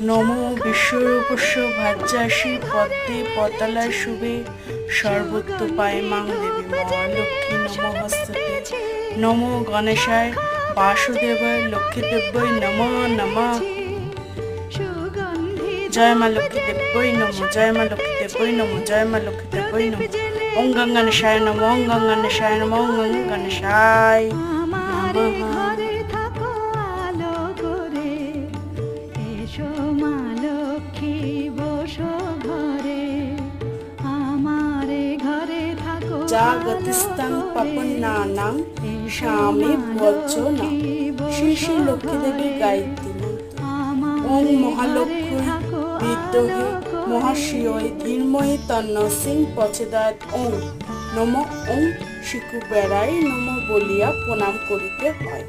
নমো বিশ্বরূপস্য ভাজ্যাসি পদ্মে পতালায় শুভে সর্বত্র পায় মাং দেবী মহালক্ষ্মী নমঃস্তুতে। নমো গণেশায় বাসুদেবায় লক্ষ্মীদেব্যই নমঃ নমঃ। জয় মা লক্ষ্মী দেব্যই নমঃ, জয় মা লক্ষ্মী দেব্যই নমঃ, জয় মা লক্ষ্মী দেব্যই নমঃ। ওং গং গণেশায় নমঃ, ওং গং গণেশায় নমঃ, ওং গং গণেশায় নমঃ। জাগতিস্তাং পাপন্নানাং স্বামী ভজনম। শ্রী শ্রী লক্ষ্মী দেবী গায়ত্রী মন্ত্র। ওং মহালক্ষ্মী বিদ্মহে মহাশিওয় ধীমহি তন্নো সিং প্রচোদয়াৎ। ওং নমঃ ওং শ্রী কুবেরায় নমঃ বলিয়া প্রণাম করিতে হয়।